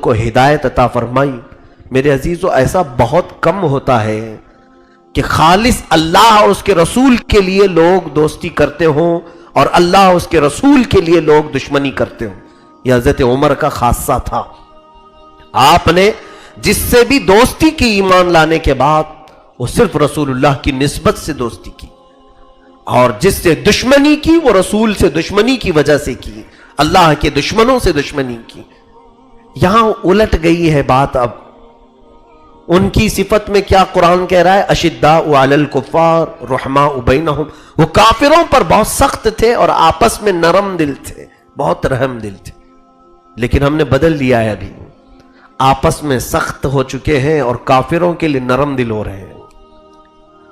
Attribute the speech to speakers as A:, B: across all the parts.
A: کو ہدایت عطا فرمائی۔ میرے عزیزو، ایسا بہت کم ہوتا ہے کہ خالص اللہ اور اس کے رسول کے لیے لوگ دوستی کرتے ہوں اور اللہ اور اس کے رسول کے لیے لوگ دشمنی کرتے ہوں۔ یہ حضرت عمر کا خاصہ تھا۔ آپ نے جس سے بھی دوستی کی ایمان لانے کے بعد، وہ صرف رسول اللہ کی نسبت سے دوستی کی، اور جس سے دشمنی کی وہ رسول سے دشمنی کی وجہ سے کی، اللہ کے دشمنوں سے دشمنی کی۔ یہاں الٹ گئی ہے بات۔ اب ان کی صفت میں کیا قرآن کہہ رہا ہے؟ اشداء علی الکفار رحماء بینہم، وہ کافروں پر بہت سخت تھے اور آپس میں نرم دل تھے، بہت رحم دل تھے۔ لیکن ہم نے بدل لیا ہے، ابھی آپس میں سخت ہو چکے ہیں اور کافروں کے لیے نرم دل ہو رہے ہیں،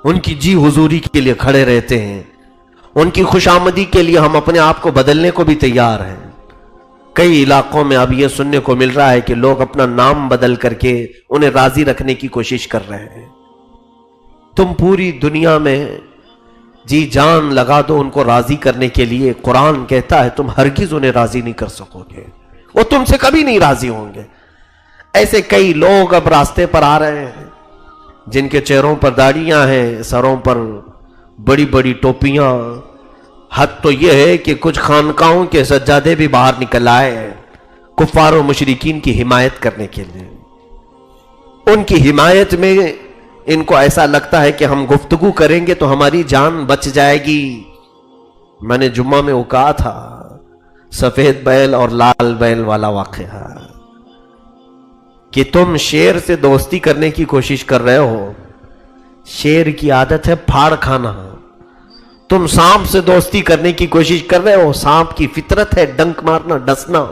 A: ان کی جی حضوری کے لیے کھڑے رہتے ہیں، ان کی خوش آمدی کے لیے ہم اپنے آپ کو بدلنے کو بھی تیار ہیں۔ کئی علاقوں میں اب یہ سننے کو مل رہا ہے کہ لوگ اپنا نام بدل کر کے انہیں راضی رکھنے کی کوشش کر رہے ہیں۔ تم پوری دنیا میں جی جان لگا دو ان کو راضی کرنے کے لیے، قرآن کہتا ہے تم ہرگز انہیں راضی نہیں کر سکو گے، وہ تم سے کبھی نہیں راضی ہوں گے۔ ایسے کئی لوگ اب راستے پر آ رہے ہیں جن کے چہروں پر داڑھیاں ہیں، سروں پر بڑی بڑی ٹوپیاں، حد تو یہ ہے کہ کچھ خانقاہوں کے سجادے بھی باہر نکل آئے ہیں کفار و مشرکین کی حمایت کرنے کے لیے۔ ان کی حمایت میں ان کو ایسا لگتا ہے کہ ہم گفتگو کریں گے تو ہماری جان بچ جائے گی۔ میں نے جمعہ میں وہ کہا تھا، سفید بیل اور لال بیل والا واقعہ، کہ تم شیر سے دوستی کرنے کی کوشش کر رہے ہو، شیر کی عادت ہے پھاڑ کھانا۔ تم سانپ سے دوستی کرنے کی کوشش کر رہے ہو، سانپ کی فطرت ہے ڈنک مارنا، ڈسنا۔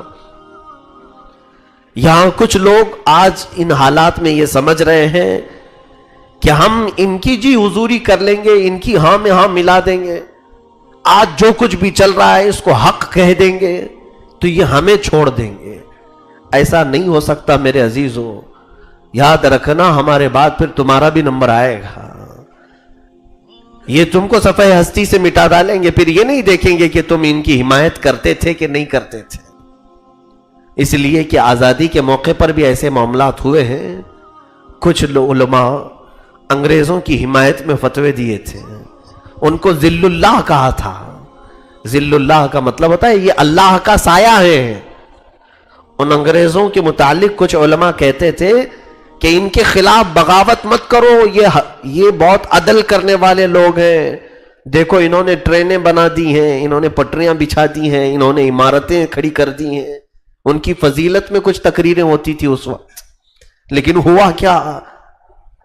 A: یہاں کچھ لوگ آج ان حالات میں یہ سمجھ رہے ہیں کہ ہم ان کی جی حضوری کر لیں گے، ان کی ہاں میں ہاں ملا دیں گے، آج جو کچھ بھی چل رہا ہے اس کو حق کہہ دیں گے تو یہ ہمیں چھوڑ دیں گے۔ ایسا نہیں ہو سکتا میرے عزیزو، یاد رکھنا ہمارے بعد پھر تمہارا بھی نمبر آئے گا۔ یہ تم کو صفحہ ہستی سے مٹا ڈالیں گے، پھر یہ نہیں دیکھیں گے کہ تم ان کی حمایت کرتے تھے کہ نہیں کرتے تھے۔ اس لیے کہ آزادی کے موقع پر بھی ایسے معاملات ہوئے ہیں، کچھ علماء انگریزوں کی حمایت میں فتوے دیے تھے، ان کو ذل اللہ کہا تھا۔ ذل اللہ کا مطلب ہوتا ہے یہ اللہ کا سایہ ہے۔ ان انگریزوں کے متعلق کچھ علماء کہتے تھے کہ ان کے خلاف بغاوت مت کرو، یہ بہت عدل کرنے والے لوگ ہیں، دیکھو انہوں نے ٹرینیں بنا دی ہیں، انہوں نے پٹریاں بچھا دی ہیں، انہوں نے عمارتیں کھڑی کر دی ہیں۔ ان کی فضیلت میں کچھ تقریریں ہوتی تھی اس وقت، لیکن ہوا کیا؟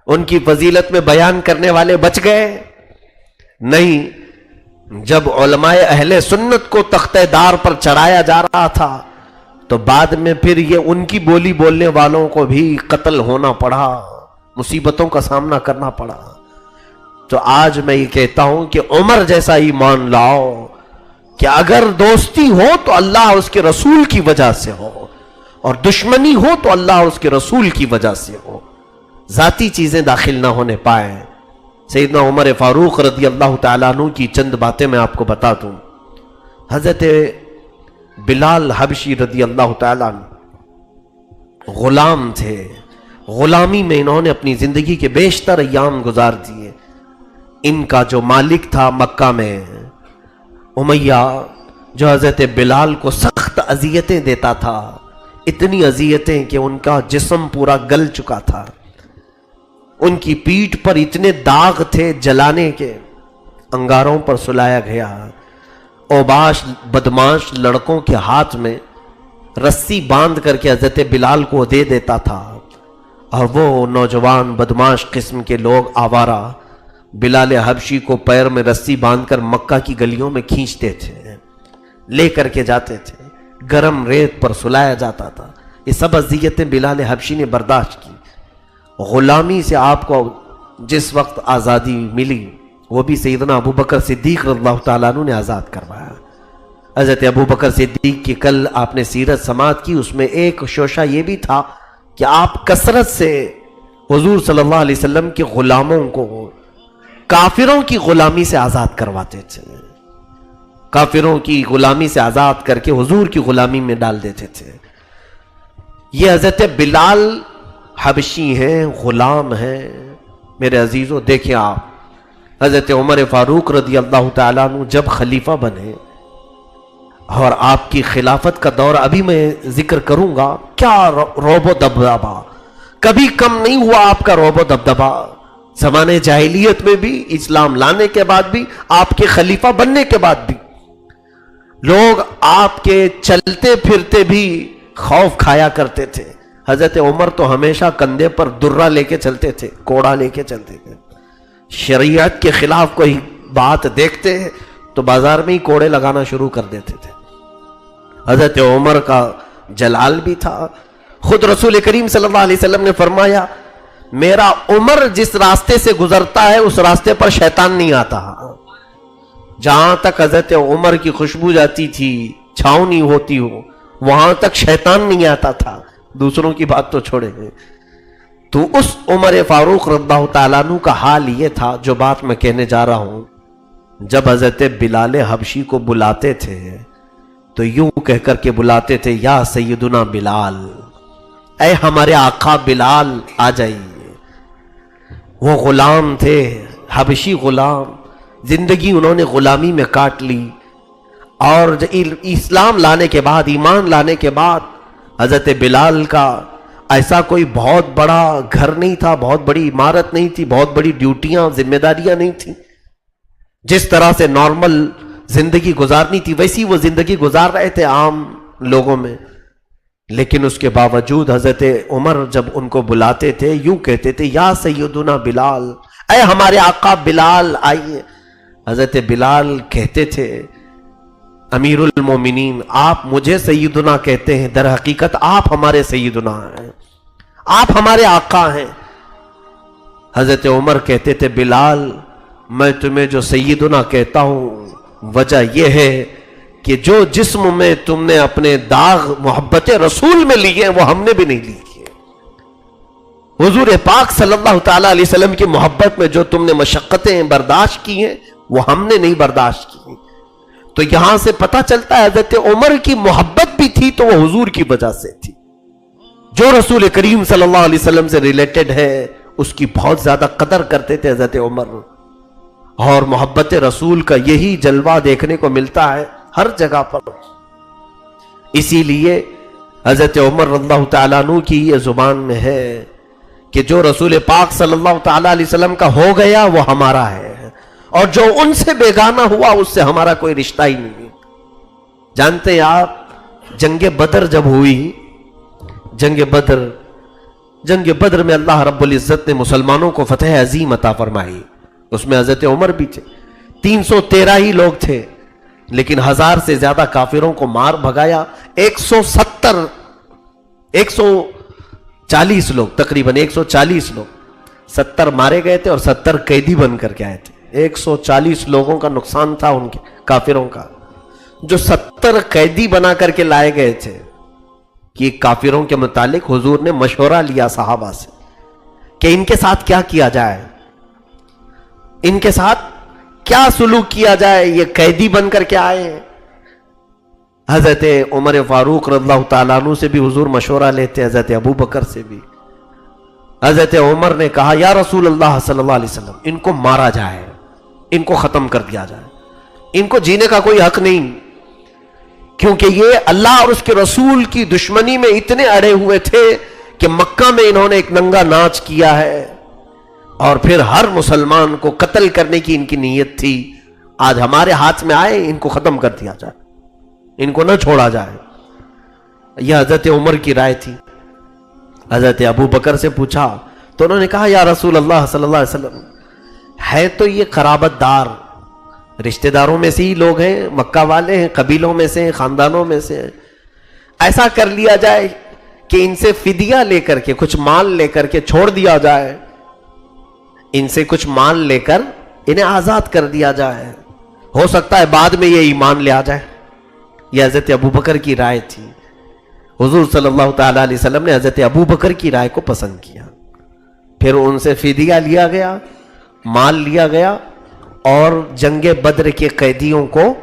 A: ان کی فضیلت میں بیان کرنے والے بچ گئے؟ نہیں۔ جب علماء اہل سنت کو تختہ دار پر چڑھایا جا رہا تھا تو بعد میں پھر یہ ان کی بولی بولنے والوں کو بھی قتل ہونا پڑا، مصیبتوں کا سامنا کرنا پڑا۔ تو آج میں یہ کہتا ہوں کہ عمر جیسا ایمان لاؤ کہ اگر دوستی ہو تو اللہ اس کے رسول کی وجہ سے ہو، اور دشمنی ہو تو اللہ اس کے رسول کی وجہ سے ہو، ذاتی چیزیں داخل نہ ہونے پائیں۔ سیدنا عمر فاروق رضی اللہ تعالیٰ عنہ کی چند باتیں میں آپ کو بتا دوں۔ حضرت بلال حبشی رضی اللہ تعالیٰ عنہ غلام تھے، غلامی میں انہوں نے اپنی زندگی کے بیشتر ایام گزار دیے۔ ان کا جو مالک تھا مکہ میں، امیہ، جو حضرت بلال کو سخت اذیتیں دیتا تھا، اتنی اذیتیں کہ ان کا جسم پورا گل چکا تھا، ان کی پیٹھ پر اتنے داغ تھے جلانے کے، انگاروں پر سلایا گیا، اوباش بدماش لڑکوں کے ہاتھ میں رسی باندھ کر کے حضرت بلال کو دے دیتا تھا، اور وہ نوجوان بدماش قسم کے لوگ آوارہ بلال حبشی کو پیر میں رسی باندھ کر مکہ کی گلیوں میں کھینچتے تھے، لے کر کے جاتے تھے، گرم ریت پر سلایا جاتا تھا۔ یہ سب اذیتیں بلال حبشی نے برداشت کی۔ غلامی سے آپ کو جس وقت آزادی ملی وہ بھی سیدنا ابو بکر صدیق رضی اللہ تعالیٰ عنہ نے آزاد کروایا۔ حضرت ابو بکر صدیق کی کل آپ نے سیرت سماعت کی، اس میں ایک شوشہ یہ بھی تھا کہ آپ کثرت سے حضور صلی اللہ علیہ وسلم کے غلاموں کو کافروں کی غلامی سے آزاد کرواتے تھے، کافروں کی غلامی سے آزاد کر کے حضور کی غلامی میں ڈال دیتے تھے۔ یہ حضرت بلال حبشی ہیں، غلام ہیں۔ میرے عزیزوں دیکھیں آپ، حضرت عمر فاروق رضی اللہ تعالیٰ عنہ جب خلیفہ بنے اور آپ کی خلافت کا دور ابھی میں ذکر کروں گا، کیا رعب و دبدبہ، کبھی کم نہیں ہوا آپ کا رعب و دبدبہ۔ زمانے جاہلیت میں بھی، اسلام لانے کے بعد بھی، آپ کے خلیفہ بننے کے بعد بھی لوگ آپ کے چلتے پھرتے بھی خوف کھایا کرتے تھے۔ حضرت عمر تو ہمیشہ کندھے پر درہ لے کے چلتے تھے، کوڑا لے کے چلتے تھے۔ شریعت کے خلاف کوئی بات دیکھتے تو بازار میں ہی کوڑے لگانا شروع کر دیتے تھے۔ حضرت عمر کا جلال بھی تھا۔ خود رسول کریم صلی اللہ علیہ وسلم نے فرمایا، میرا عمر جس راستے سے گزرتا ہے اس راستے پر شیطان نہیں آتا۔ جہاں تک حضرت عمر کی خوشبو جاتی تھی، چھاؤں نہیں ہوتی ہو، وہاں تک شیطان نہیں آتا تھا۔ دوسروں کی بات تو چھوڑے ہیں۔ تو اس عمر فاروق رضی اللہ تعالیٰ عنہ کا حال یہ تھا جو بات میں کہنے جا رہا ہوں۔ جب حضرت بلال حبشی کو بلاتے تھے تو یوں کہہ کر کے بلاتے تھے، یا سیدنا بلال، اے ہمارے آقا بلال آ جائیے۔ وہ غلام تھے، حبشی غلام، زندگی انہوں نے غلامی میں کاٹ لی، اور اسلام لانے کے بعد، ایمان لانے کے بعد حضرت بلال کا ایسا کوئی بہت بڑا گھر نہیں تھا، بہت بڑی عمارت نہیں تھی، بہت بڑی ڈیوٹیاں، ذمہ داریاں نہیں تھیں۔ جس طرح سے نارمل زندگی گزارنی تھی ویسی وہ زندگی گزار رہے تھے عام لوگوں میں۔ لیکن اس کے باوجود حضرت عمر جب ان کو بلاتے تھے یوں کہتے تھے، یا سیدنا بلال، اے ہمارے آقا بلال آئیے۔ حضرت بلال کہتے تھے، امیر المومنین آپ مجھے سیدنا کہتے ہیں، در حقیقت آپ ہمارے سیدنا ہیں، آپ ہمارے آقا ہیں۔ حضرت عمر کہتے تھے، بلال میں تمہیں جو سیدنا کہتا ہوں وجہ یہ ہے کہ جو جسم میں تم نے اپنے داغ محبت رسول میں لیے وہ ہم نے بھی نہیں لیے۔ حضور پاک صلی اللہ تعالی علیہ وسلم کی محبت میں جو تم نے مشقتیں برداشت کی ہیں وہ ہم نے نہیں برداشت کی۔ تو یہاں سے پتہ چلتا ہے حضرت عمر کی محبت بھی تھی تو وہ حضور کی وجہ سے تھی۔ جو رسول کریم صلی اللہ علیہ وسلم سے ریلیٹڈ ہے اس کی بہت زیادہ قدر کرتے تھے حضرت عمر، اور محبت رسول کا یہی جلوہ دیکھنے کو ملتا ہے ہر جگہ پر۔ اسی لیے حضرت عمر رضی اللہ تعالیٰ عنہ کی یہ زبان میں ہے کہ جو رسول پاک صلی اللہ تعالیٰ علیہ وسلم کا ہو گیا وہ ہمارا ہے، اور جو ان سے بیگانہ ہوا اس سے ہمارا کوئی رشتہ ہی نہیں۔ جانتے ہیں آپ جنگ بدر جب ہوئی، جنگ بدر میں اللہ رب العزت نے مسلمانوں کو فتح عظیم عطا فرمائی، اس میں حضرت عمر بھی تھے۔ 313 ہی لوگ تھے لیکن 1000 سے زیادہ کافروں کو مار بھگایا۔ 140 لوگ، تقریباً 140 لوگ، 70 مارے گئے تھے اور 70 قیدی بن کر کے آئے تھے۔ 140 لوگوں کا نقصان تھا ان کے کافروں کا، جو 70 قیدی بنا کر کے لائے گئے تھے۔ کہ کافروں کے متعلق حضور نے مشورہ لیا صحابہ سے کہ ان کے ساتھ کیا کیا جائے، ان کے ساتھ کیا سلوک کیا جائے، یہ قیدی بن کر کے آئے ہیں۔ حضرت عمر فاروق رضی اللہ تعالیٰ عنہ سے بھی حضور مشورہ لیتے، حضرت ابو بکر سے بھی۔ حضرت عمر نے کہا، یا رسول اللہ صلی اللہ علیہ وسلم، ان کو مارا جائے، ان کو ختم کر دیا جائے، ان کو جینے کا کوئی حق نہیں، کیونکہ یہ اللہ اور اس کے رسول کی دشمنی میں اتنے اڑے ہوئے تھے کہ مکہ میں انہوں نے ایک ننگا ناچ کیا ہے اور پھر ہر مسلمان کو قتل کرنے کی ان کی نیت تھی۔ آج ہمارے ہاتھ میں آئے، ان کو ختم کر دیا جائے، ان کو نہ چھوڑا جائے۔ یہ حضرت عمر کی رائے تھی۔ حضرت ابو بکر سے پوچھا تو انہوں نے کہا، یا رسول اللہ صلی اللہ علیہ وسلم، ہے تو یہ قرابت دار، رشتہ داروں میں سے ہی لوگ ہیں، مکہ والے ہیں، قبیلوں میں سے، خاندانوں میں سے، ایسا کر لیا جائے کہ ان سے فدیہ لے کر کے، کچھ مال لے کر کے چھوڑ دیا جائے، ان سے کچھ مال لے کر انہیں آزاد کر دیا جائے، ہو سکتا ہے بعد میں یہ ایمان لے آ جائے۔ یہ حضرت ابو بکر کی رائے تھی۔ حضور صلی اللہ تعالیٰ علیہ وسلم نے حضرت ابو بکر کی رائے کو پسند کیا، پھر ان سے فدیہ لیا گیا، مال لیا گیا، اور جنگ بدر کے قیدیوں کو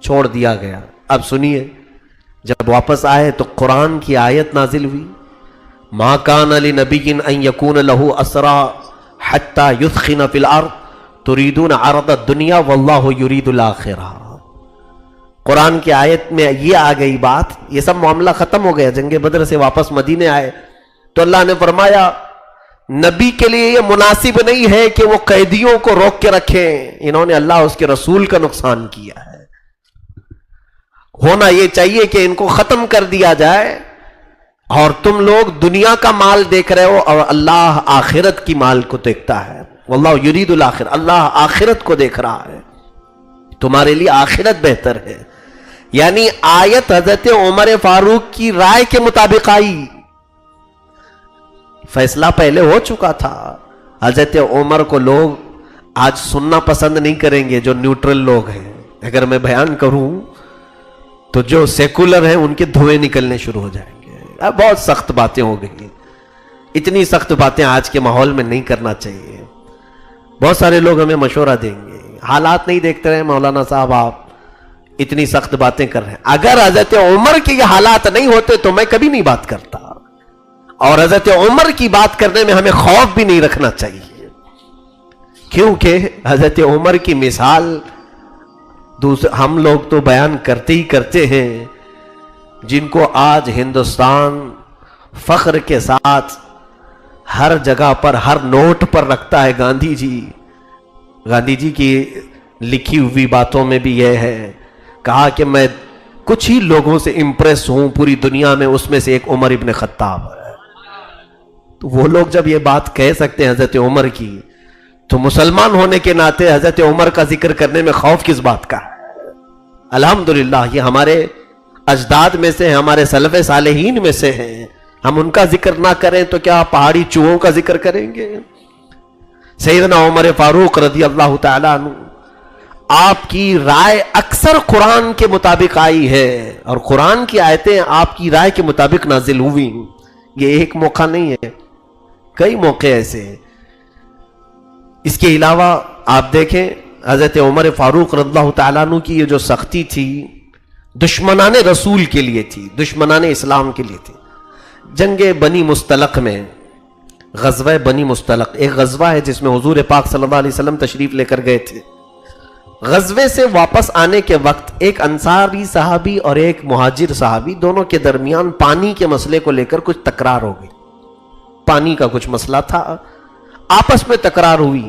A: چھوڑ دیا گیا۔ اب سنیے، جب واپس آئے تو قرآن کی آیت نازل ہوئی، ما کان لنبی ان یکون لہ اسرا حتی یثخن فی الارض تریدون عرض الدنیا واللہ یرید الاخرہ. قرآن کی آیت میں یہ آ گئی بات، یہ سب معاملہ ختم ہو گیا، جنگ بدر سے واپس مدینے آئے تو اللہ نے فرمایا نبی کے لیے یہ مناسب نہیں ہے کہ وہ قیدیوں کو روک کے رکھیں، انہوں نے اللہ اس کے رسول کا نقصان کیا ہے. ہونا یہ چاہیے کہ ان کو ختم کر دیا جائے، اور تم لوگ دنیا کا مال دیکھ رہے ہو اور اللہ آخرت کی مال کو دیکھتا ہے. واللہ یرید الاخرہ، اللہ آخرت کو دیکھ رہا ہے، تمہارے لیے آخرت بہتر ہے. یعنی آیت حضرت عمر فاروق کی رائے کے مطابق آئی، فیصلہ پہلے ہو چکا تھا. حضرت عمر کو لوگ آج سننا پسند نہیں کریں گے جو نیوٹرل لوگ ہیں. اگر میں بیان کروں تو جو سیکولر ہیں ان کے دھوئیں نکلنے شروع ہو جائیں گے. اب بہت سخت باتیں ہو گئی، اتنی سخت باتیں آج کے ماحول میں نہیں کرنا چاہیے. بہت سارے لوگ ہمیں مشورہ دیں گے، حالات نہیں دیکھتے رہے مولانا صاحب، آپ اتنی سخت باتیں کر رہے ہیں. اگر حضرت عمر کے یہ حالات نہیں ہوتے تو میں کبھی نہیں بات کرتا، اور حضرت عمر کی بات کرنے میں ہمیں خوف بھی نہیں رکھنا چاہیے، کیونکہ حضرت عمر کی مثال ہم لوگ تو بیان کرتے ہی کرتے ہیں، جن کو آج ہندوستان فخر کے ساتھ ہر جگہ پر ہر نوٹ پر رکھتا ہے. گاندھی جی کی لکھی ہوئی باتوں میں بھی یہ ہے، کہا کہ میں کچھ ہی لوگوں سے امپریس ہوں پوری دنیا میں، اس میں سے ایک عمر ابن خطاب ہے. تو وہ لوگ جب یہ بات کہہ سکتے ہیں حضرت عمر کی، تو مسلمان ہونے کے ناطے حضرت عمر کا ذکر کرنے میں خوف کس بات کا ہے؟ الحمدللہ یہ ہمارے اجداد میں سے، ہمارے سلف صالحین میں سے ہیں. ہم ان کا ذکر نہ کریں تو کیا پہاڑی چوہوں کا ذکر کریں گے؟ سیدنا عمر فاروق رضی اللہ تعالیٰ عنہ، آپ کی رائے اکثر قرآن کے مطابق آئی ہے، اور قرآن کی آیتیں آپ کی رائے کے مطابق نازل ہوئی. یہ ایک موقع نہیں ہے، کئی موقع ایسے ہیں. اس کے علاوہ آپ دیکھیں حضرت عمر فاروق رضی اللہ تعالیٰ عنہ کی یہ جو سختی تھی دشمنان رسول کے لیے تھی، دشمنان اسلام کے لیے تھی. جنگ بنی مستلق میں، غزوہ بنی مستلق ایک غزوہ ہے جس میں حضور پاک صلی اللہ علیہ وسلم تشریف لے کر گئے تھے. غزوے سے واپس آنے کے وقت ایک انصاری صحابی اور ایک مہاجر صحابی، دونوں کے درمیان پانی کے مسئلے کو لے کر کچھ تکرار ہو گئی. پانی کا کچھ مسئلہ تھا، آپس میں تکرار ہوئی.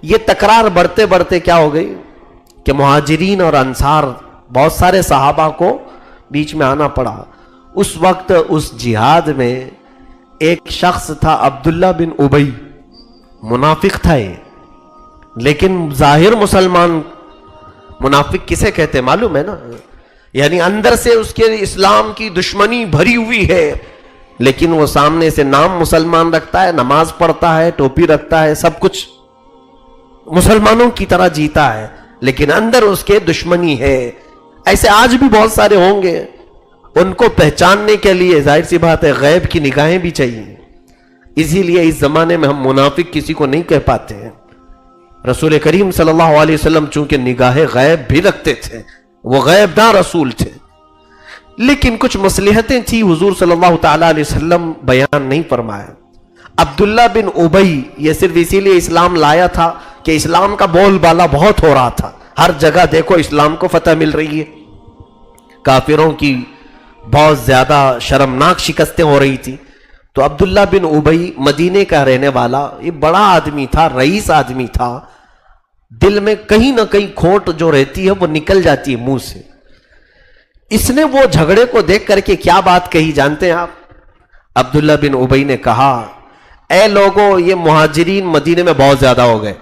A: یہ تکرار بڑھتے بڑھتے کیا ہو گئی کہ مہاجرین اور انصار بہت سارے صحابہ کو بیچ میں آنا پڑا. اس وقت اس جہاد میں ایک شخص تھا عبداللہ بن ابی، منافق تھا یہ، لیکن ظاہر مسلمان. منافق کسے کہتے معلوم ہے نا؟ یعنی اندر سے اس کے اسلام کی دشمنی بھری ہوئی ہے، لیکن وہ سامنے سے نام مسلمان رکھتا ہے، نماز پڑھتا ہے، ٹوپی رکھتا ہے، سب کچھ مسلمانوں کی طرح جیتا ہے، لیکن اندر اس کے دشمنی ہے. ایسے آج بھی بہت سارے ہوں گے. ان کو پہچاننے کے لیے ظاہر سی بات ہے غیب کی نگاہیں بھی چاہیے. اسی لیے اس زمانے میں ہم منافق کسی کو نہیں کہہ پاتے ہیں. رسول کریم صلی اللہ علیہ وسلم چونکہ نگاہ غیب بھی رکھتے تھے، وہ غیب داں رسول تھے، لیکن کچھ مصلحتیں تھی حضور صلی اللہ تعالیٰ علیہ وسلم بیان نہیں فرمایا. عبداللہ بن ابی یہ صرف اسی لیے اسلام لایا تھا کہ اسلام کا بول بالا بہت ہو رہا تھا، ہر جگہ دیکھو اسلام کو فتح مل رہی ہے، کافروں کی بہت زیادہ شرمناک شکستیں ہو رہی تھی. تو عبداللہ بن ابی مدینے کا رہنے والا، یہ بڑا آدمی تھا، رئیس آدمی تھا، دل میں کہیں نہ کہیں کھوٹ جو رہتی ہے وہ نکل جاتی ہے منہ سے. اس نے وہ جھگڑے کو دیکھ کر کے کیا بات کہی جانتے ہیں آپ؟ عبداللہ بن ابی نے کہا، اے لوگوں، یہ مہاجرین مدینے میں بہت زیادہ ہو گئے،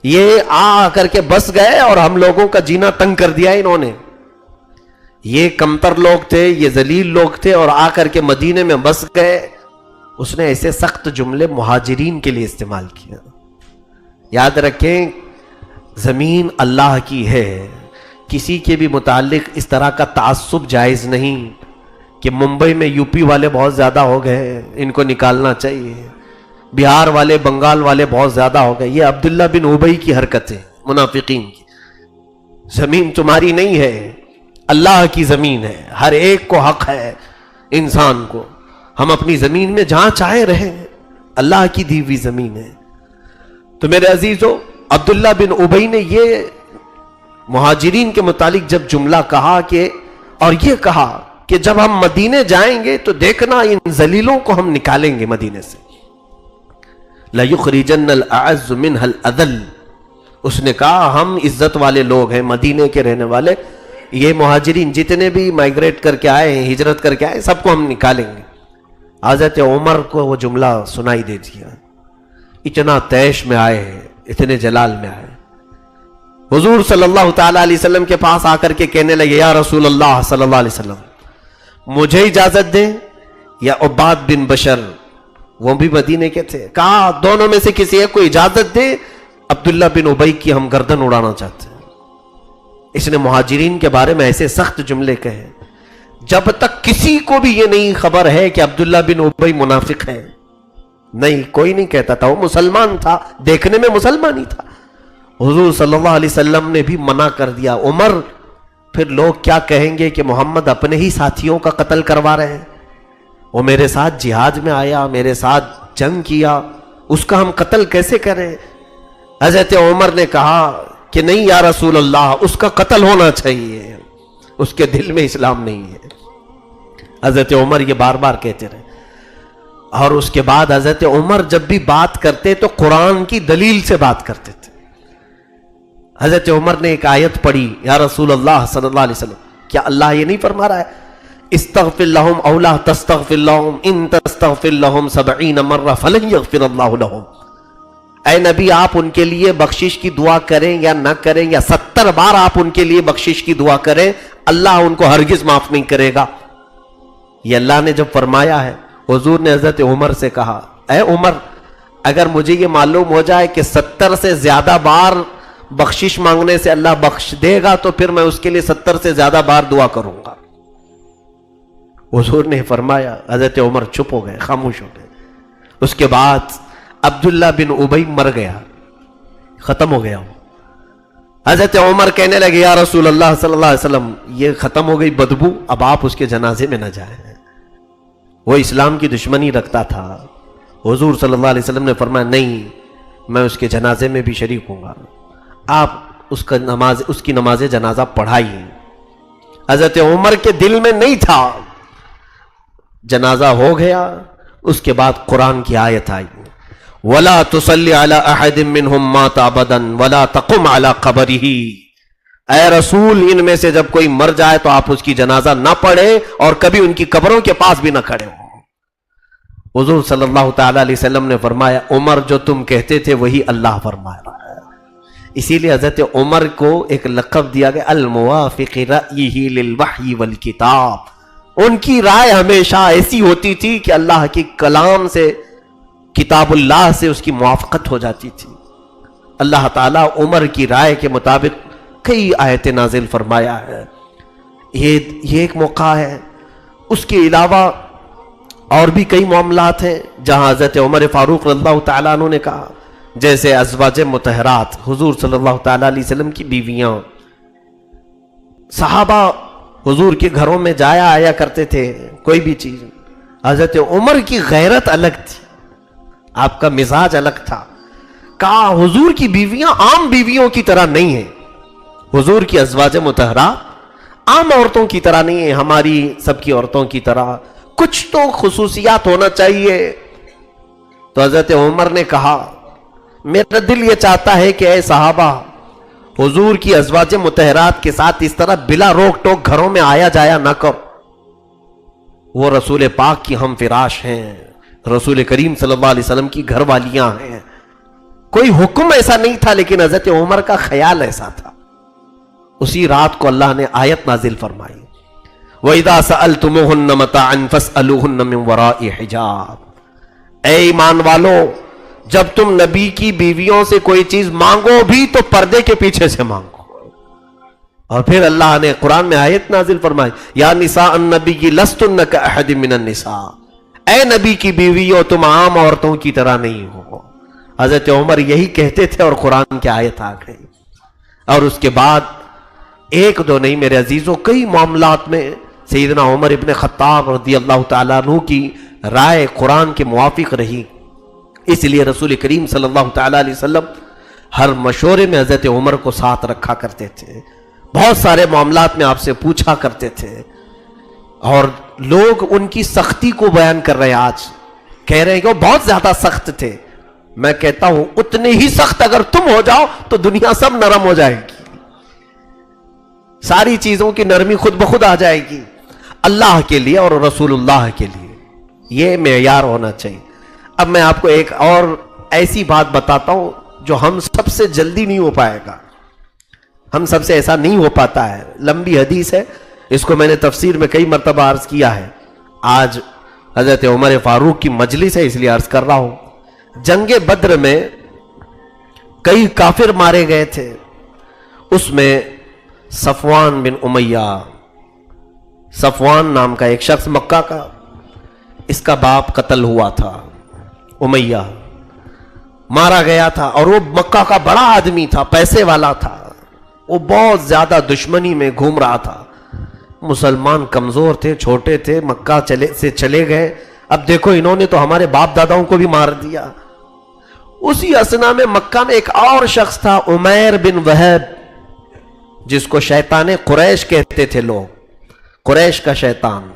A: یہ آ کر کے بس گئے اور ہم لوگوں کا جینا تنگ کر دیا انہوں نے. یہ کمتر لوگ تھے، یہ ذلیل لوگ تھے اور آ کر کے مدینے میں بس گئے. اس نے ایسے سخت جملے مہاجرین کے لیے استعمال کیا. یاد رکھیں زمین اللہ کی ہے، کسی کے بھی متعلق اس طرح کا تعصب جائز نہیں کہ ممبئی میں یو پی والے بہت زیادہ ہو گئے، ان کو نکالنا چاہیے، بہار والے بنگال والے بہت زیادہ ہو گئے. یہ عبداللہ بن ابی کی حرکتیں منافقین کی. زمین تمہاری نہیں ہے، اللہ کی زمین ہے، ہر ایک کو حق ہے انسان کو. ہم اپنی زمین میں جہاں چاہے رہیں، اللہ کی دی ہوئی زمین ہے۔ تو میرے عزیزو، عبداللہ بن ابی نے یہ مہاجرین کے متعلق جب جملہ کہا اور یہ کہا کہ جب ہم مدینے جائیں گے تو دیکھنا ان ذلیلوں کو ہم نکالیں گے مدینے سے، لَيُخْرِجَنَّ الْأَعَزُّ مِنْهَا الْأَذَلُّ۔ اس نے کہا ہم عزت والے لوگ ہیں، مدینے کے رہنے والے، یہ مہاجرین جتنے بھی مائگریٹ کر کے آئے ہیں، ہجرت کر کے آئے، سب کو ہم نکالیں گے۔ حضرت عمر کو وہ جملہ سنائی دے دیا، اتنا تیش میں آئے ہیں، اتنے جلال میں آئے، حضور صلی اللہ تعالیٰ علیہ وسلم کے پاس آ کر کے کہنے لگے یا رسول اللہ صلی اللہ علیہ وسلم، مجھے اجازت دیں یا عباد بن بشر، وہ بھی مدینے کے تھے، کہا دونوں میں سے کسی ایک کو اجازت دے، عبداللہ بن ابی کی ہم گردن اڑانا چاہتے ہیں۔ اس نے مہاجرین کے بارے میں ایسے سخت جملے کہے جب تک کسی کو بھی یہ نہیں خبر ہے کہ عبداللہ بن ابی منافق ہے، نہیں کوئی نہیں کہتا تھا، وہ مسلمان تھا، دیکھنے میں مسلمان ہی تھا۔ حضور صلی اللہ علیہ وسلم نے بھی منع کر دیا، عمر پھر لوگ کیا کہیں گے کہ محمد اپنے ہی ساتھیوں کا قتل کروا رہے ہیں، وہ میرے ساتھ جہاد میں آیا، میرے ساتھ جنگ کیا، اس کا ہم قتل کیسے کریں؟ حضرت عمر نے کہا کہ نہیں یا رسول اللہ، اس کا قتل ہونا چاہیے، اس کے دل میں اسلام نہیں ہے۔ حضرت عمر یہ بار بار کہتے رہے، اور اس کے بعد حضرت عمر جب بھی بات کرتے تو قرآن کی دلیل سے بات کرتے تھے۔ حضرت عمر نے ایک آیت پڑھی، یا رسول اللہ صلی اللہ علیہ وسلم، کیا اللہ یہ نہیں فرما رہا ہے استغفر لهم او لا تستغفر لهم ان تستغفر لهم 70 مرہ فلن یغفر اللہ لهم؟ اے نبی آپ ان کے لیے بخشش کی دعا کریں یا نہ کریں، یا 70 بار آپ ان کے لیے بخشش کی دعا کریں، اللہ ان کو ہرگز معاف نہیں کرے گا۔ یہ اللہ نے جب فرمایا ہے، حضور نے حضرت عمر سے کہا اے عمر، اگر مجھے یہ معلوم ہو جائے کہ 70 سے زیادہ بار بخشش مانگنے سے اللہ بخش دے گا تو پھر میں اس کے لیے 70 سے زیادہ بار دعا کروں گا۔ حضور نے فرمایا، حضرت عمر چپ ہو گئے، خاموش ہو گئے۔ اس کے بعد عبداللہ بن ابی مر گیا، ختم ہو گیا۔ حضرت عمر کہنے لگے یا رسول اللہ صلی اللہ علیہ وسلم، یہ ختم ہو گئی بدبو، اب آپ اس کے جنازے میں نہ جائیں، وہ اسلام کی دشمنی رکھتا تھا۔ حضور صلی اللہ علیہ وسلم نے فرمایا نہیں، میں اس کے جنازے میں بھی شریک ہوں گا، آپ اس کی نماز جنازہ پڑھائیے۔ حضرت عمر کے دل میں نہیں تھا، جنازہ ہو گیا۔ اس کے بعد قرآن کی آیت آئی، وَلَا تُصَلِّ عَلَىٰ أَحَدٍ مِّنْهُمْ مَاتَ أَبَدًا وَلَا تَقُمْ عَلَىٰ قَبْرِهِ۔ اے رسول، ان میں سے جب کوئی مر جائے تو آپ اس کی جنازہ نہ پڑھے اور کبھی ان کی قبروں کے پاس بھی نہ کھڑے ہوں۔ حضور صلی اللہ تعالی علیہ وسلم نے فرمایا عمر جو تم کہتے تھے وہی اللہ فرما رہا ہے۔ اسی لیے حضرت عمر کو ایک لقب دیا گیا الموافق رأیہ للوحی والکتاب۔ ان کی رائے ہمیشہ ایسی ہوتی تھی کہ اللہ کی کلام سے، کتاب اللہ سے اس کی موافقت ہو جاتی تھی۔ اللہ تعالیٰ عمر کی رائے کے مطابق کئی آیتیں نازل فرمایا ہے، یہ ایک موقع ہے۔ اس کے علاوہ اور بھی کئی معاملات ہیں جہاں حضرت عمر فاروق رضی اللہ تعالیٰ عنہ نے کہا، جیسے ازواج مطہرات، حضور صلی اللہ تعالیٰ علیہ وسلم کی بیویاں، صحابہ حضور کے گھروں میں جایا آیا کرتے تھے، کوئی بھی چیز۔ حضرت عمر کی غیرت الگ تھی، آپ کا مزاج الگ تھا۔ کہا حضور کی بیویاں عام بیویوں کی طرح نہیں ہیں، حضور کی ازواج مطہرات عام عورتوں کی طرح نہیں ہیں، ہماری سب کی عورتوں کی طرح کچھ تو خصوصیات ہونا چاہیے۔ تو حضرت عمر نے کہا میرا دل یہ چاہتا ہے کہ اے صحابہ، حضور کی ازواج مطہرات کے ساتھ اس طرح بلا روک ٹوک گھروں میں آیا جایا نہ کرو، وہ رسول پاک کی ہم فراش ہیں، رسول کریم صلی اللہ علیہ وسلم کی گھر والیاں ہیں۔ کوئی حکم ایسا نہیں تھا، لیکن حضرت عمر کا خیال ایسا تھا۔ اسی رات کو اللہ نے آیت نازل فرمائی، وَإِذَا سَأَلْتُمُوهُنَّ مَتَاعًا فَاسْأَلُوهُنَّ مِنْ وَرَاءِ حِجَابٍ۔ اے ایمان والو، جب تم نبی کی بیویوں سے کوئی چیز مانگو بھی تو پردے کے پیچھے سے مانگو۔ اور پھر اللہ نے قرآن میں آیت نازل فرمائی، یا نساء النبی لستن کأحد من النساء۔ اے نبی کی بیویوں، تم عام عورتوں کی طرح نہیں ہو۔ حضرت عمر یہی کہتے تھے اور قرآن کی آیت آ گئی۔ اور اس کے بعد ایک دو نہیں میرے عزیزوں، کئی معاملات میں سیدنا عمر ابن خطاب رضی اللہ تعالیٰ عنہ کی رائے قرآن کے موافق رہی، اس لیے رسول کریم صلی اللہ تعالی علیہ وسلم ہر مشورے میں حضرت عمر کو ساتھ رکھا کرتے تھے، بہت سارے معاملات میں آپ سے پوچھا کرتے تھے، اور لوگ ان کی سختی کو بیان کر رہے ہیں، آج کہہ رہے ہیں کہ وہ بہت زیادہ سخت تھے۔ میں کہتا ہوں اتنے ہی سخت اگر تم ہو جاؤ تو دنیا سب نرم ہو جائے گی، ساری چیزوں کی نرمی خود بخود آ جائے گی اللہ کے لیے اور رسول اللہ کے لیے، یہ معیار ہونا چاہیے۔ اب میں آپ کو ایک اور ایسی بات بتاتا ہوں جو ہم سب سے جلدی نہیں ہو پائے گا، ہم سب سے ایسا نہیں ہو پاتا ہے، لمبی حدیث ہے، اس کو میں نے تفسیر میں کئی مرتبہ عرض کیا ہے، آج حضرت عمر فاروق کی مجلس ہے اس لیے عرض کر رہا ہوں۔ جنگ بدر میں کئی کافر مارے گئے تھے، اس میں صفوان بن امیہ، صفوان نام کا ایک شخص مکہ کا، اس کا باپ قتل ہوا تھا، امیہ مارا گیا تھا، اور وہ مکہ کا بڑا آدمی تھا، پیسے والا تھا، وہ بہت زیادہ دشمنی میں گھوم رہا تھا، مسلمان کمزور تھے، چھوٹے تھے، مکہ چلے گئے، اب دیکھو انہوں نے تو ہمارے باپ داداؤں کو بھی مار دیا۔ اسی اسنا میں مکہ میں ایک اور شخص تھا، عمیر بن وہب، جس کو شیطان قریش کہتے تھے لوگ، قریش کا شیطان۔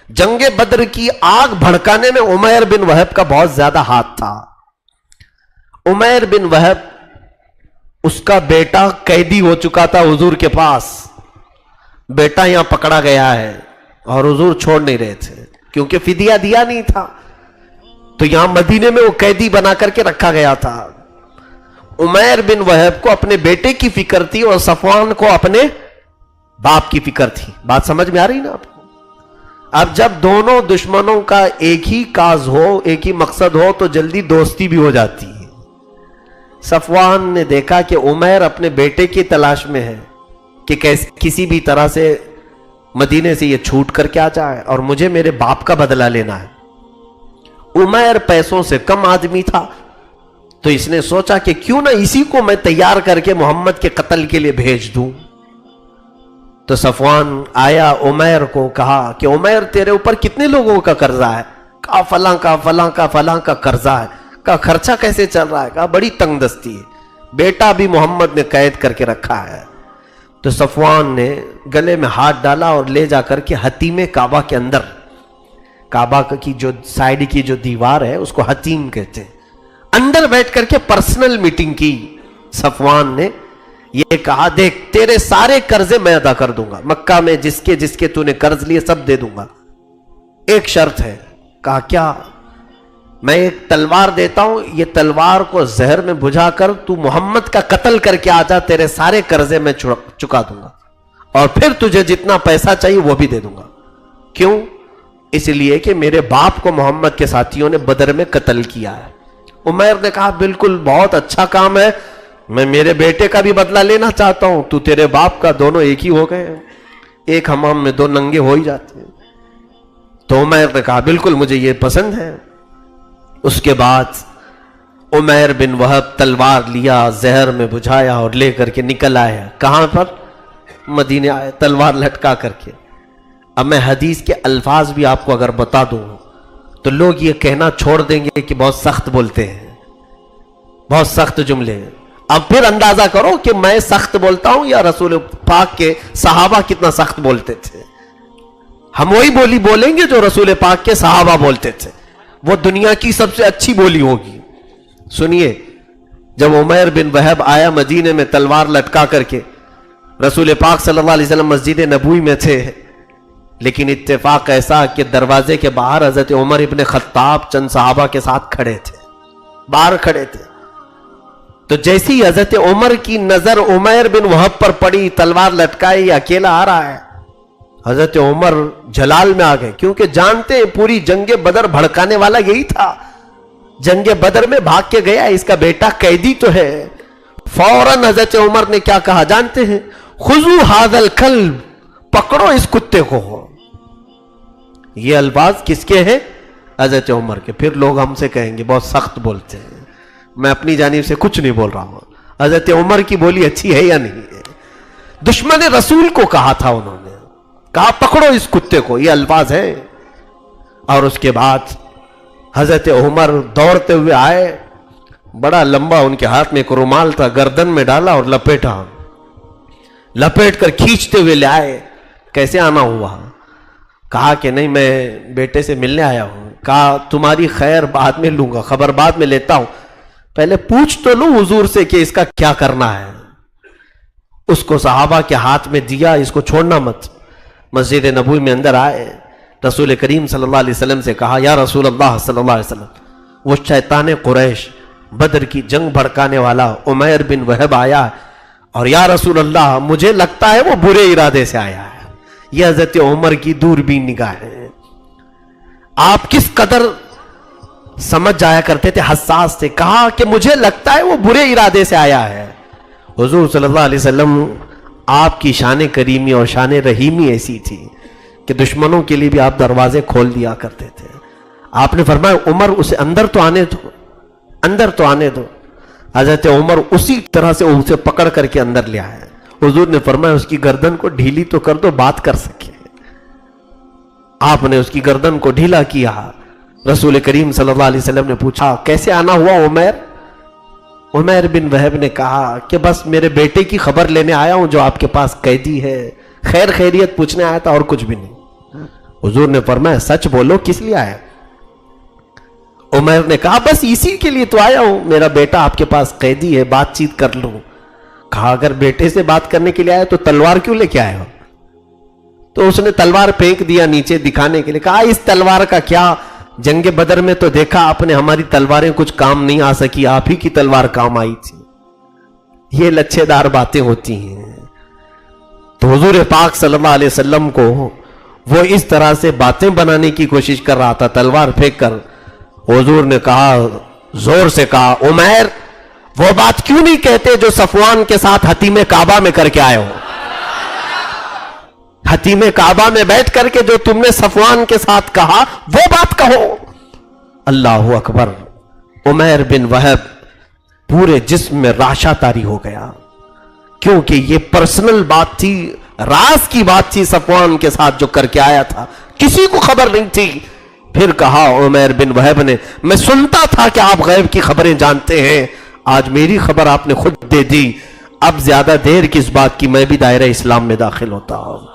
A: جنگ بدر کی آگ بھڑکانے میں عمیر بن وہب کا بہت زیادہ ہاتھ تھا۔ عمیر بن وہب، اس کا بیٹا قیدی ہو چکا تھا حضور کے پاس، بیٹا یہاں پکڑا گیا ہے اور حضور چھوڑ نہیں رہے تھے کیونکہ فدیہ دیا نہیں تھا، تو یہاں مدینے میں وہ قیدی بنا کر کے رکھا گیا تھا۔ عمیر بن وہب کو اپنے بیٹے کی فکر تھی اور صفوان کو اپنے باپ کی فکر تھی، بات سمجھ میں آ رہی نا آپ کو؟ اب جب دونوں دشمنوں کا ایک ہی کاز ہو، ایک ہی مقصد ہو، تو جلدی دوستی بھی ہو جاتی ہے۔ صفوان نے دیکھا کہ عمیر اپنے بیٹے کی تلاش میں ہے کہ کسی بھی طرح سے مدینے سے یہ چھوٹ کر کے آ جائے اور مجھے میرے باپ کا بدلہ لینا ہے۔ عمیر پیسوں سے کم آدمی تھا، تو اس نے سوچا کہ کیوں نہ اسی کو میں تیار کر کے محمد کے قتل کے لیے بھیج دوں۔ تو صفوان آیا عمیر کو کہا کہ عمیر تیرے اوپر کتنے لوگوں کا قرضہ ہے؟ کہا فلاں کا فلاں کا فلاں کا قرضہ ہے۔ کہا خرچہ کیسے چل رہا ہے؟ کہا بڑی تنگ دستی ہے، بیٹا بھی محمد نے قید کر کے رکھا ہے۔ تو صفوان نے گلے میں ہاتھ ڈالا اور لے جا کر کے حتیم کعبہ کے اندر، کعبہ کی جو سائیڈ کی جو دیوار ہے اس کو حتیم کہتے ہیں، اندر بیٹھ کر کے پرسنل میٹنگ کی۔ صفوان نے یہ کہا دیکھ تیرے سارے قرضے میں ادا کر دوں گا، مکہ میں جس کے تو نے قرض لیے سب دے دوں گا، ایک شرط ہے۔ کہا کیا؟ میں ایک تلوار دیتا ہوں، یہ تلوار کو زہر میں بجھا کر تو محمد کا قتل کر کے آ جا، تیرے سارے قرضے میں چکا دوں گا، اور پھر تجھے جتنا پیسہ چاہیے وہ بھی دے دوں گا۔ کیوں؟ اس لیے کہ میرے باپ کو محمد کے ساتھیوں نے بدر میں قتل کیا ہے۔ عمیر نے کہا بالکل بہت اچھا کام ہے، میں میرے بیٹے کا بھی بدلہ لینا چاہتا ہوں، تو تیرے باپ کا، دونوں ایک ہی ہو گئے، ایک حمام میں دو ننگے ہو ہی جاتے ہیں۔ تو عمیر نے کہا بالکل مجھے یہ پسند ہے۔ اس کے بعد عمیر بن وہب تلوار لیا، زہر میں بجھایا اور لے کر کے نکل آیا۔ کہاں پر؟ مدینے آئے، تلوار لٹکا کر کے۔ اب میں حدیث کے الفاظ بھی آپ کو اگر بتا دوں تو لوگ یہ کہنا چھوڑ دیں گے کہ بہت سخت بولتے ہیں، بہت سخت جملے ہیں۔ اب پھر اندازہ کرو کہ میں سخت بولتا ہوں یا رسول پاک کے صحابہ کتنا سخت بولتے تھے۔ ہم وہی بولی بولیں گے جو رسول پاک کے صحابہ بولتے تھے، وہ دنیا کی سب سے اچھی بولی ہوگی۔ سنیے، جب عمیر بن وہب آیا مدینے میں تلوار لٹکا کر کے، رسول پاک صلی اللہ علیہ وسلم مسجد نبوی میں تھے، لیکن اتفاق ایسا کہ دروازے کے باہر حضرت عمر ابن خطاب چند صحابہ کے ساتھ کھڑے تھے، باہر کھڑے تھے۔ تو جیسی حضرت عمر کی نظر عمیر بن وہب پر پڑی، تلوار لٹکائی، اکیلا آ رہا ہے، حضرت عمر جلال میں آ گئے، کیونکہ جانتے ہیں پوری جنگ بدر بھڑکانے والا یہی تھا۔ جنگ بدر میں بھاگ کے گیا، اس کا بیٹا قیدی تو ہے۔ فوراً حضرت عمر نے کیا کہا جانتے ہیں؟ خذوا ھذا الکلب، پکڑو اس کتے کو۔ یہ الفاظ کس کے ہیں؟ حضرت عمر کے۔ پھر لوگ ہم سے کہیں گے بہت سخت بولتے ہیں، میں اپنی جانب سے کچھ نہیں بول رہا ہوں۔ حضرت عمر کی بولی اچھی ہے یا نہیں ہے؟ دشمن رسول کو کہا تھا، انہوں نے کہا پکڑو اس کتے کو، یہ الفاظ ہیں۔ اور اس کے بعد حضرت عمر دوڑتے ہوئے آئے، بڑا لمبا ان کے ہاتھ میں ایک رومال تھا، گردن میں ڈالا اور لپیٹا، لپیٹ کر کھینچتے ہوئے لے آئے۔ کیسے آنا ہوا؟ کہا کہ نہیں، میں بیٹے سے ملنے آیا ہوں۔ کہا تمہاری خیر بعد میں لوں گا، خبر بعد میں لیتا ہوں، پہلے پوچھ تو لوں حضور سے کہ اس کا کیا کرنا ہے۔ اس کو صحابہ کے ہاتھ میں دیا، اس کو چھوڑنا مت۔ مسجد نبوی میں اندر آئے، رسول کریم صلی اللہ علیہ وسلم سے کہا یا رسول اللہ صلی اللہ علیہ وسلم، وہ شیطان قریش بدر کی جنگ بھڑکانے والا عمیر بن وہب آیا اور یا رسول اللہ مجھے لگتا ہے وہ برے ارادے سے آیا ہے۔ یہ حضرت عمر کی دوربین نگاہ ہے۔ آپ کس قدر سمجھ جایا کرتے تھے، حساس تھے۔ کہا کہ مجھے لگتا ہے وہ برے ارادے سے آیا ہے۔ حضور صلی اللہ علیہ وسلم آپ کی شان کریمی اور شان رحیمی ایسی تھی کہ دشمنوں کے لیے بھی آپ دروازے کھول دیا کرتے تھے۔ آپ نے فرمایا عمر اسے اندر تو آنے دو، اندر تو آنے دو۔ حضرت عمر اسی طرح سے اسے پکڑ کر کے اندر لے آئے۔ حضور نے فرمایا اس کی گردن کو ڈھیلی تو کر دو، بات کر سکے۔ آپ نے اس کی گردن کو ڈھیلا کیا۔ رسول کریم صلی اللہ علیہ وسلم نے پوچھا کیسے آنا ہوا عمیر؟ عمیر بن وہب نے کہا کہ بس میرے بیٹے کی خبر لینے آیا ہوں جو آپ کے پاس قیدی ہے، خیر خیریت پوچھنے آیا تھا اور کچھ بھی نہیں۔ حضور نے فرمایا سچ بولو، کس لیے آیا؟ عمیر نے کہا بس اسی کے لیے تو آیا ہوں، میرا بیٹا آپ کے پاس قیدی ہے، بات چیت کر لوں۔ کہا اگر بیٹے سے بات کرنے کے لیے آیا تو تلوار کیوں لے کے آئے ہو؟ تو اس نے تلوار پھینک دیا نیچے دکھانے کے لیے۔ کہا اس تلوار کا کیا، جنگ بدر میں تو دیکھا آپ نے ہماری تلواریں کچھ کام نہیں آ سکی، آپ ہی کی تلوار کام آئی تھی۔ یہ لچھے دار باتیں ہوتی ہیں۔ تو حضور پاک صلی اللہ علیہ وسلم کو وہ اس طرح سے باتیں بنانے کی کوشش کر رہا تھا تلوار پھینک کر۔ حضور نے کہا، زور سے کہا عمیر وہ بات کیوں نہیں کہتے جو صفوان کے ساتھ حتیم کعبہ میں کر کے آئے ہو؟ حتیم کعبہ میں بیٹھ کر کے جو تم نے صفوان کے ساتھ کہا وہ بات کہو۔ اللہ اکبر۔ عمیر بن وہب پورے جسم میں راشا طاری ہو گیا، کیونکہ یہ پرسنل بات تھی، راز کی بات تھی صفوان کے ساتھ جو کر کے آیا تھا، کسی کو خبر نہیں تھی۔ پھر کہا عمیر بن وہب نے میں سنتا تھا کہ آپ غیب کی خبریں جانتے ہیں، آج میری خبر آپ نے خود دے دی، اب زیادہ دیر کس بات کی، میں بھی دائرہ اسلام میں داخل ہوتا ہوں۔